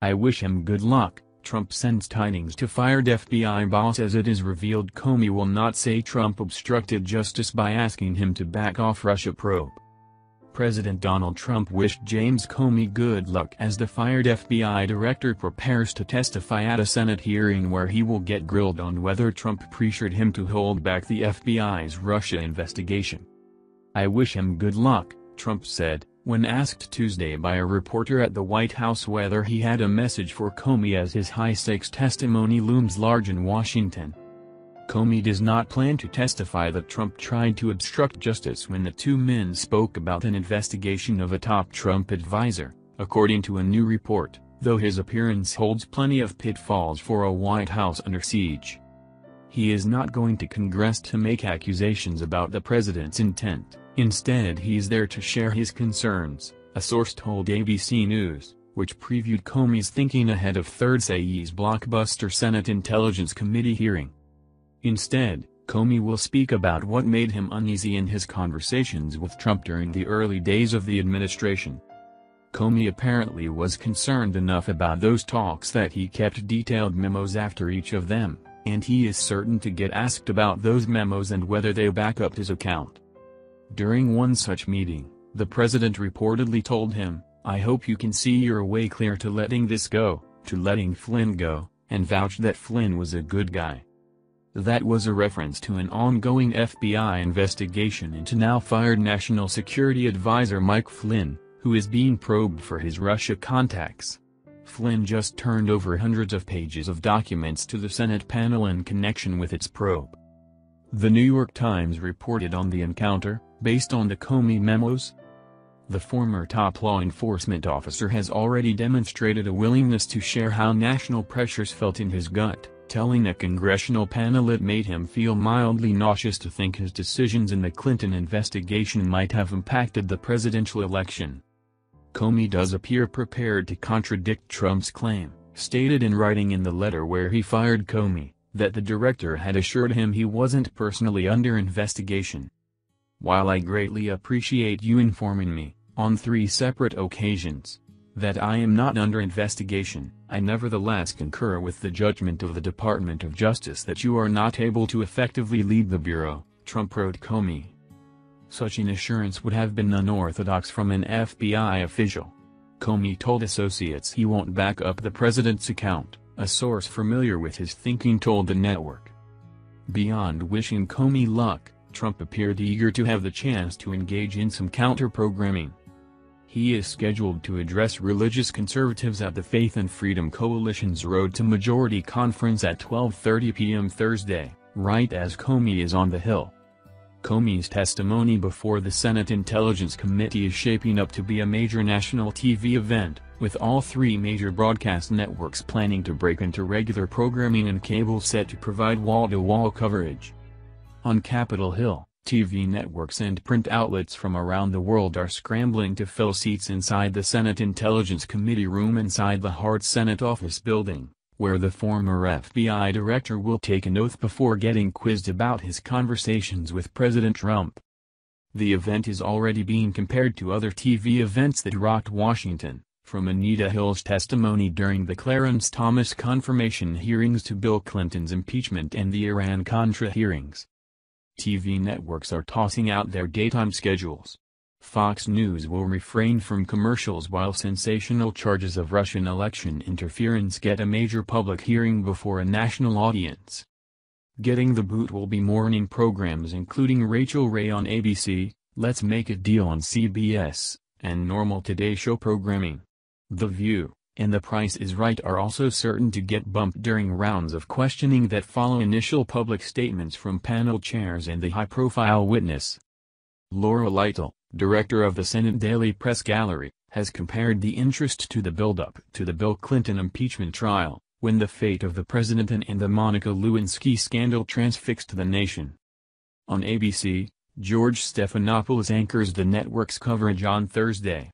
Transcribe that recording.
I wish him good luck, Trump sends tidings to fired FBI boss as it is revealed Comey will not say Trump obstructed justice by asking him to back off Russia probe. President Donald Trump wished James Comey good luck as the fired FBI director prepares to testify at a Senate hearing where he will get grilled on whether Trump pressured him to hold back the FBI's Russia investigation. I wish him good luck, Trump said, when asked Tuesday by a reporter at the White House whether he had a message for Comey as his high-stakes testimony looms large in Washington. Comey does not plan to testify that Trump tried to obstruct justice when the two men spoke about an investigation of a top Trump advisor, according to a new report, though his appearance holds plenty of pitfalls for a White House under siege. He is not going to Congress to make accusations about the president's intent. Instead he's there to share his concerns, a source told ABC News, which previewed Comey's thinking ahead of Thursday's blockbuster Senate Intelligence Committee hearing. Instead, Comey will speak about what made him uneasy in his conversations with Trump during the early days of the administration. Comey apparently was concerned enough about those talks that he kept detailed memos after each of them, and he is certain to get asked about those memos and whether they back up his account. During one such meeting, the president reportedly told him, "I hope you can see your way clear to letting this go, to letting Flynn go," and vouched that Flynn was a good guy. That was a reference to an ongoing FBI investigation into now-fired National Security Advisor Mike Flynn, who is being probed for his Russia contacts. Flynn just turned over hundreds of pages of documents to the Senate panel in connection with its probe. The New York Times reported on the encounter, based on the Comey memos. The former top law enforcement officer has already demonstrated a willingness to share how national pressures felt in his gut, telling a congressional panel it made him feel mildly nauseous to think his decisions in the Clinton investigation might have impacted the presidential election. Comey does appear prepared to contradict Trump's claim, stated in writing in the letter where he fired Comey, that the director had assured him he wasn't personally under investigation. "While I greatly appreciate you informing me, on 3 separate occasions, that I am not under investigation, I nevertheless concur with the judgment of the Department of Justice that you are not able to effectively lead the Bureau," Trump wrote Comey. Such an assurance would have been unorthodox from an FBI official. Comey told associates he won't back up the president's account, a source familiar with his thinking told the network. Beyond wishing Comey luck, Trump appeared eager to have the chance to engage in some counter-programming. He is scheduled to address religious conservatives at the Faith and Freedom Coalition's Road to Majority conference at 12:30 p.m. Thursday, right as Comey is on the Hill. Comey's testimony before the Senate Intelligence Committee is shaping up to be a major national TV event, with all 3 major broadcast networks planning to break into regular programming and cable set to provide wall-to-wall coverage. On Capitol Hill, TV networks and print outlets from around the world are scrambling to fill seats inside the Senate Intelligence Committee room inside the Hart Senate office building, where the former FBI director will take an oath before getting quizzed about his conversations with President Trump. The event is already being compared to other TV events that rocked Washington, from Anita Hill's testimony during the Clarence Thomas confirmation hearings to Bill Clinton's impeachment and the Iran-Contra hearings. TV networks are tossing out their daytime schedules. Fox News will refrain from commercials while sensational charges of Russian election interference get a major public hearing before a national audience. Getting the boot will be morning programs including Rachel Ray on ABC, Let's Make a Deal on CBS, and normal Today Show programming. The View, and The Price is Right are also certain to get bumped during rounds of questioning that follow initial public statements from panel chairs and the high-profile witness. Laura Lytle, director of the Senate Daily Press Gallery, has compared the interest to the build-up to the Bill Clinton impeachment trial, when the fate of the president and the Monica Lewinsky scandal transfixed the nation. On ABC, George Stephanopoulos anchors the network's coverage on Thursday.